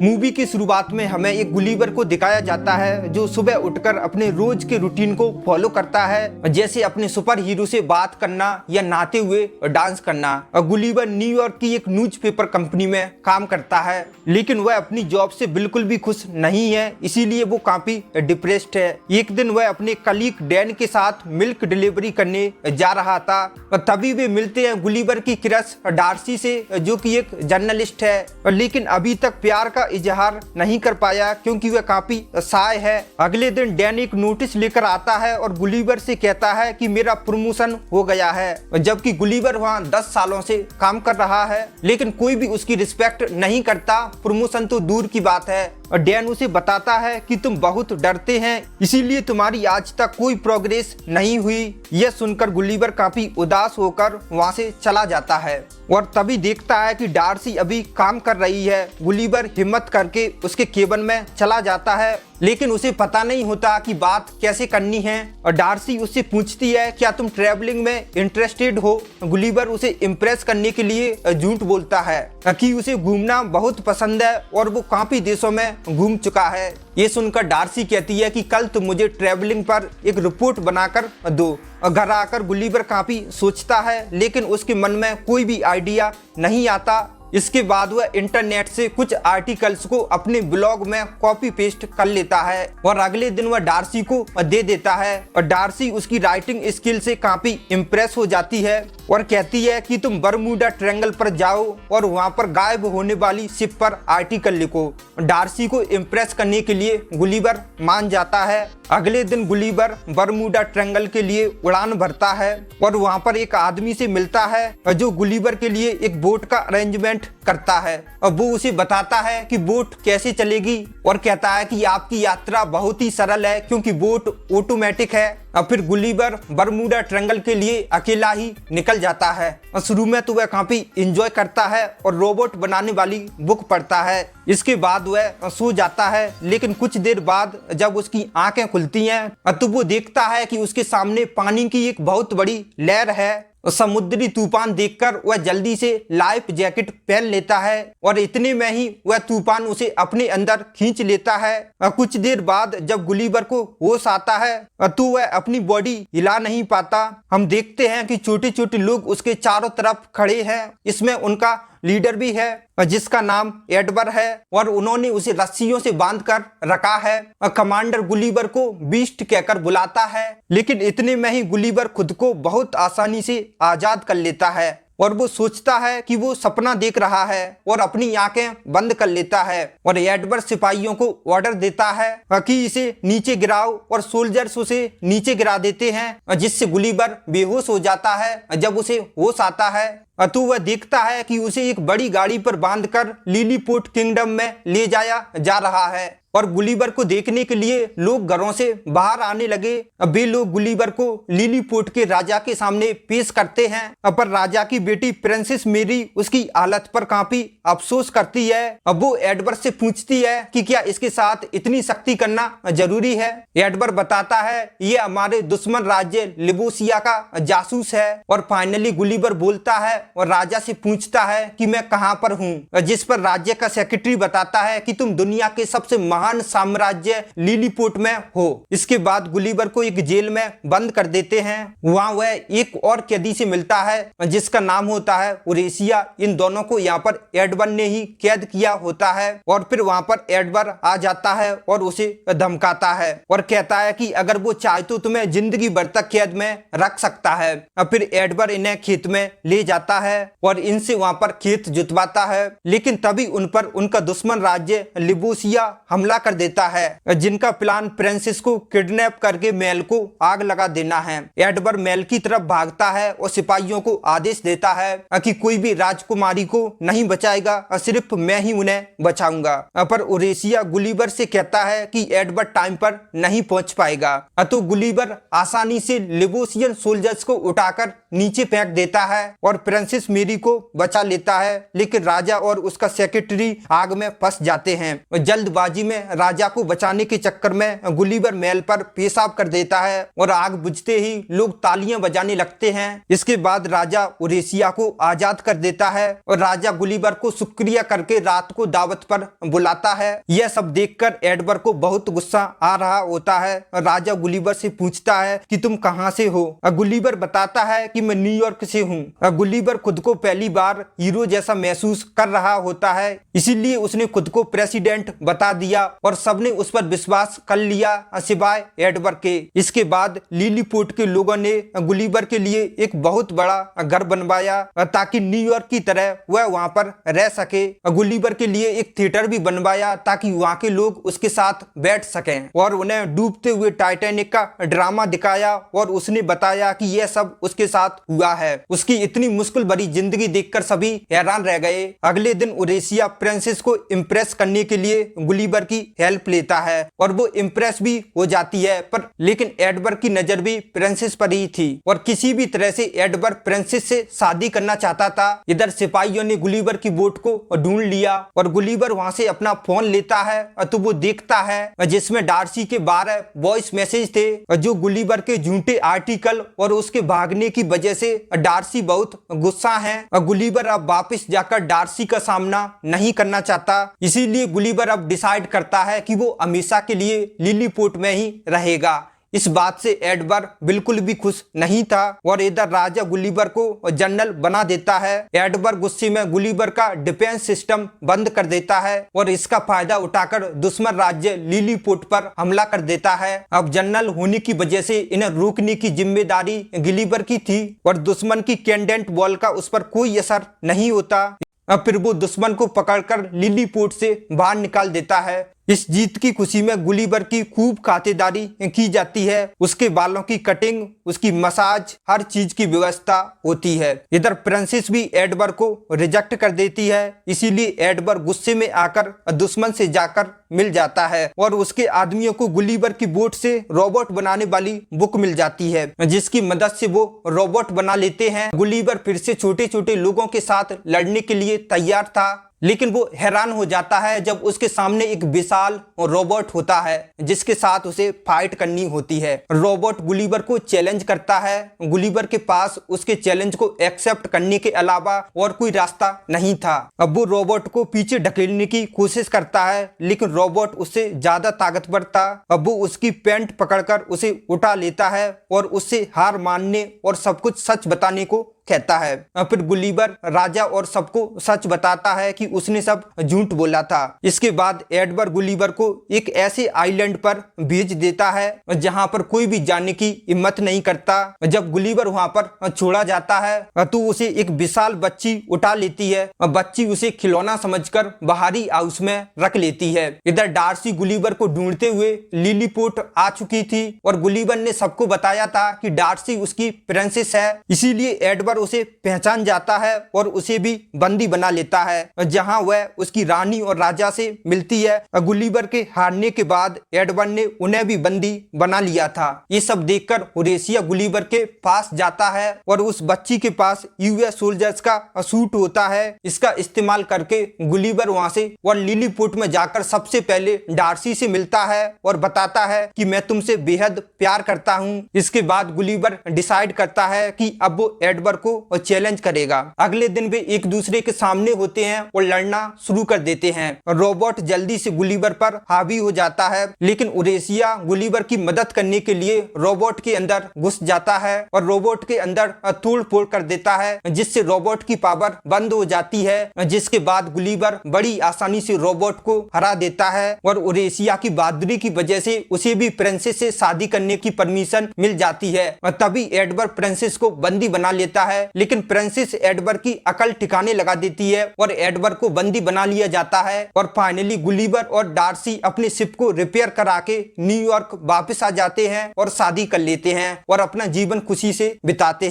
Movie की शुरुआत में हमें एक गुलीवर को दिखाया जाता है जो सुबह उठकर अपने रोज के रूटीन को फॉलो करता है, जैसे अपने सुपर हीरो से बात करना या नहाते हुए डांस करना। गुलीवर न्यूयॉर्क की एक न्यूज़पेपर कंपनी में काम करता है, लेकिन वह अपनी जॉब से बिल्कुल भी खुश नहीं है, इसीलिए वो काफी डिप्रेस्ड है। एक दिन वह अपने कलीग डैन के साथ मिल्क डिलीवरी करने जा रहा था, तभी वे मिलते हैं गुलीवर की क्रश डार्सी से, जो कि एक जर्नलिस्ट है, लेकिन अभी तक प्यार का इजहार नहीं कर पाया क्योंकि वह काफी शाय है। अगले दिन डैन एक नोटिस लेकर आता है और गुलीवर से कहता है कि मेरा प्रमोशन हो गया है, जबकि गुलीवर वहाँ 10 सालों से काम कर रहा है, लेकिन कोई भी उसकी रिस्पेक्ट नहीं करता। प्रमोशन तो दूर की बात है। डैन उसे बताता है कि तुम बहुत डरते हैं, इसीलिए तुम्हारी आज तक कोई प्रोग्रेस नहीं हुई। यह सुनकर गुलीवर काफी उदास होकर वहाँ से चला जाता है और तभी देखता है कि डार्सी अभी काम कर रही है। गुलीवर हिम्मत करके उसके केबिन में चला जाता है, लेकिन उसे पता नहीं होता कि बात कैसे करनी है। और डार्सी उससे पूछती है क्या तुम ट्रैवलिंग में इंटरेस्टेड हो। गुलीवर उसे इम्प्रेस करने के लिए झूठ बोलता है कि उसे घूमना बहुत पसंद है और वो काफी देशों में घूम चुका है। ये सुनकर डार्सी कहती है कि कल तुम मुझे ट्रैवलिंग पर एक रिपोर्ट बनाकर दो। घर आकर गुलीवर काफी सोचता है, लेकिन उसके मन में कोई भी आइडिया नहीं आता। इसके बाद वह इंटरनेट से कुछ आर्टिकल्स को अपने ब्लॉग में कॉपी पेस्ट कर लेता है और अगले दिन वह डार्सी को दे देता है। और डार्सी उसकी राइटिंग स्किल से काफी इम्प्रेस हो जाती है और कहती है कि तुम बरमूडा ट्रायंगल पर जाओ और वहां पर गायब होने वाली शिप पर आर्टिकल लिखो। डार्सी को इम्प्रेस करने के लिए गुलीवर मान जाता है। अगले दिन गुलीवर बरमूडा ट्रायंगल के लिए उड़ान भरता है और वहां पर एक आदमी से मिलता है जो गुलीवर के लिए एक बोट का अरेंजमेंट करता है। और वो उसे बताता है कि बोट कैसे चलेगी और कहता है कि आपकी यात्रा बहुत ही सरल है क्योंकि बोट ऑटोमेटिक है। और फिर गुलीवर बरमूडा ट्रायंगल के लिए अकेला ही निकल जाता है। और शुरू में तो वह काफी एंजॉय करता है और रोबोट बनाने वाली बुक पढ़ता है। इसके बाद वह सो जाता है, लेकिन कुछ देर बाद जब उसकी आंखें खुलती हैं तो वो देखता है कि उसके सामने पानी की एक बहुत बड़ी लहर है। समुद्री तूफान देखकर वह जल्दी से लाइफ जैकेट पहन लेता है और इतने में ही वह तूफान उसे अपने अंदर खींच लेता है। कुछ देर बाद जब गुलीवर को होश आता है तो वह अपनी बॉडी हिला नहीं पाता। हम देखते हैं कि छोटे छोटे लोग उसके चारों तरफ खड़े हैं। इसमें उनका लीडर भी है जिसका नाम एडवर है और उन्होंने उसे रस्सियों से बांध कर रखा है। कमांडर गुलीवर को बीस्ट कहकर बुलाता है, लेकिन इतने में ही गुलीवर खुद को बहुत आसानी से आजाद कर लेता है और वो सोचता है कि वो सपना देख रहा है और अपनी आंखें बंद कर लेता है। और एडवर सिपाहियों को ऑर्डर देता है कि इसे नीचे गिराओ और सोल्जर्स उसे नीचे गिरा देते हैं, जिससे गुलीवर बेहोश हो जाता है। जब उसे होश आता है तो वह देखता है कि उसे एक बड़ी गाड़ी पर बांधकर लिलीपुट किंगडम में ले जाया जा रहा है और गुलीवर को देखने के लिए लोग घरों से बाहर आने लगे। वे लोग गुलीवर को लिलीपुट के राजा के सामने पेश करते हैं, पर राजा की बेटी प्रिंसेस मेरी उसकी हालत पर काफी अफसोस करती है। अब वो एडवर से पूछती है कि क्या इसके साथ इतनी सख्ती करना जरूरी है। एडवर बताता है ये हमारे दुश्मन राज्य लिबोसिया का जासूस है। और फाइनली गुलीवर बोलता है और राजा से पूछता है कि मैं कहाँ पर हूँ, जिस पर राज्य का सेक्रेटरी बताता है कि तुम दुनिया के सबसे महान साम्राज्य लिलीपुट में हो। इसके बाद गुलीवर को एक जेल में बंद कर देते हैं। वहाँ वह एक और कैदी से मिलता है जिसका नाम होता है उरेसिया। इन दोनों को यहाँ पर एडवर ने ही कैद किया होता है और फिर वहाँ पर एडवर आ जाता है और उसे धमकाता है और कहता है कि अगर वो चाहे तो तुम्हें जिंदगी भर तक कैद में रख सकता है। फिर एडवर इन्हें खेत में ले जाता है और इनसे वहाँ पर खेत जुतवाता है, लेकिन तभी उन पर उनका दुश्मन राज्य लिबोसिया हमला कर देता है, जिनका प्लान प्रिंसेस को किडनैप करके महल को आग लगा देना है। एडवर महल की तरफ भागता है और सिपाहियों को आदेश देता है कि कोई भी राजकुमारी को नहीं बचाएगा, सिर्फ मैं ही उन्हें बचाऊंगा। पर उरेसिया गुलीवर से कहता है कि एडवर टाइम पर नहीं पहुंच पाएगा, तो गुलीवर आसानी से लिबोसियन सोल्जर्स को उठाकर नीचे फेंक देता है और प्रिंसेस मेरी को बचा लेता है, लेकिन राजा और उसका सेक्रेटरी आग में फंस जाते हैं। जल्दबाजी में राजा को बचाने के चक्कर में गुलिवर महल पर पेशाब कर देता है और आग बुझते ही लोग तालियां बजाने लगते हैं। इसके बाद राजा उरेशिया को आजाद कर देता है और राजा गुलिवर को शुक्रिया करके रात को दावत पर बुलाता है। यह सब देखकर एडवर्ड को बहुत गुस्सा आ रहा होता है। राजा गुलिवर से पूछता है कि तुम कहां से हो। गुलिवर बताता है कि मैं न्यूयॉर्क से हूं। गुलिवर खुद को पहली बार हीरो जैसा महसूस कर रहा होता है, इसीलिए उसने खुद को प्रेसिडेंट बता दिया और सबने उस पर विश्वास कर लिया सिवाय एडवर्ड के। इसके बाद लिलीपुट के लोगों ने गुलिवर के लिए एक बहुत बड़ा घर बनवाया ताकि न्यूयॉर्क की तरह वह वहां पर रह सके। गुलिवर के लिए एक थिएटर भी बनवाया ताकि वहां के लोग उसके साथ बैठ सकें और उन्हें डूबते हुए टाइटैनिक का ड्रामा दिखाया और उसने बताया कि यह सब उसके साथ हुआ है। उसकी इतनी मुश्किल भरी जिंदगी देखकर सभी हैरान रह गए। अगले दिन उरेशिया प्रिंसेस को इम्प्रेस करने के लिए गुलिवर की हेल्प लेता है और वो इम्प्रेस भी हो जाती है, पर लेकिन एडवर्ड की नजर भी प्रिंसेस पर ही थी और किसी भी तरह से एडवर्ड प्रिंसेस से शादी करना चाहता था। इधर सिपाहियों ने गुलिवर की बोट को ढूंढ लिया और गुलिवर वहां से अपना फोन लेता है तो वो देखता है जिसमें डार्सी के 12 वॉइस मैसेज थे जो गुलिवर के झूठे आर्टिकल और उसके भागने की वजह से डार्सी बहुत गुस्सा है। गुलिवर अब वापस जाकर डार्सी का सामना नहीं करना चाहता, इसीलिए गुलिवर अब डिसाइड करता है कि वो हमेशा के लिए लिलीपुट में ही रहेगा। इस बात से एडवर्ड बिल्कुल भी खुश नहीं था और इधर राजा गुलिवर को जनरल बना देता है। एडवर्ड गुस्से में गुलिवर का डिफेंस सिस्टम बंद कर देता है और इसका फायदा उठाकर दुश्मन राज्य लिलीपुट पर हमला कर देता है। अब जनरल होने की वजह से इन्हें रोकने की जिम्मेदारी गुलिवर की थी और दुश्मन की कैंडेंट बॉल का उस पर कोई असर नहीं होता। अब फिर वो दुश्मन को पकड़कर लिलीपुट से बाहर निकाल देता है। इस जीत की खुशी में गुलिवर की खूब खातिरदारी की जाती है। उसके बालों की कटिंग, उसकी मसाज, हर चीज की व्यवस्था होती है। इधर प्रिंसेस भी एडवर्ड को रिजेक्ट कर देती है, इसीलिए एडवर्ड गुस्से में आकर दुश्मन से जाकर मिल जाता है और उसके आदमियों को गुलिवर की बोट से रोबोट बनाने वाली बुक मिल जाती है, जिसकी मदद से वो रोबोट बना लेते हैं। गुलिवर फिर से छोटे छोटे लोगों के साथ लड़ने के लिए तैयार था, लेकिन वो हैरान हो जाता है जब उसके सामने एक विशाल रोबोट होता है जिसके साथ उसे फाइट करनी होती है। रोबोट गुलिवर को चैलेंज करता है। गुलिवर के पास उसके चैलेंज को एक्सेप्ट करने के अलावा और कोई रास्ता नहीं था। अब वो रोबोट को पीछे ढकेलने की कोशिश करता है, लेकिन रोबोट उससे ज्यादा ताकतवर था। अब वो उसकी पैंट पकड़कर उसे उठा लेता है और उससे हार मानने और सब कुछ सच बताने को कहता है। फिर गुलिवर राजा और सबको सच बताता है कि उसने सब झूठ बोला था। इसके बाद एडवर्ड गुलिवर को एक ऐसे आइलैंड पर भेज देता है जहां पर कोई भी जाने की हिम्मत नहीं करता। जब गुलिवर वहां पर छोड़ा जाता है तो उसे एक विशाल बच्ची उठा लेती है। बच्ची उसे खिलौना समझकर बाहरी हाउस में रख लेती है। इधर डार्सी गुलिवर को ढूंढते हुए लिलीपुट आ चुकी थी और गुलिवर ने सबको बताया था कि डार्सी उसकी प्रिंसेस है, इसीलिए एडवर्ड उसे पहचान जाता है और उसे भी बंदी बना लेता है, जहां वह उसकी रानी और राजा से मिलती है। गुलिवर के हारने के बाद एडवर्ड ने उन्हें भी बंदी बना लिया था। ये सब देखकर उरेशिया गुलिवर के पास जाता है और उस बच्ची के पास यूएस सोल्जर्स का सूट होता है। इसका इस्तेमाल करके गुलिवर वहां से और लिलीपुट में जाकर सबसे पहले डार्सी से मिलता है और बताता है कि मैं तुमसे बेहद प्यार करता हूं। इसके बाद गुलिवर डिसाइड करता है कि अब वो एडवर्ड को चैलेंज करेगा। अगले दिन वे एक दूसरे के सामने होते हैं और लड़ना शुरू कर देते हैं। रोबोट जल्दी से गुलिवर पर हावी हो जाता है, लेकिन उरेशिया गुलिवर की मदद करने के लिए रोबोट के अंदर घुस जाता है और रोबोट के अंदर तोड़ फोड़ कर देता है, जिससे रोबोट की पावर बंद हो जाती है। जिसके बाद गुलिवर बड़ी आसानी से रोबोट को हरा देता है और उरेशिया की बहादुरी की वजह से उसे भी प्रिंसेस से शादी करने की परमिशन मिल जाती है। तभी एडवर्ड प्रिंसेस को बंदी बना लेता है, लेकिन प्रिंसेस एडवर्ड की अकल ठिकाने लगा देती है और एडवर्ड को बंदी बना लिया जाता है। और फाइनली गुलिवर और डार्सी अपने शिप को रिपेयर करा के न्यूयॉर्क वापस आ जाते हैं और शादी कर लेते हैं और अपना जीवन खुशी से बिताते हैं।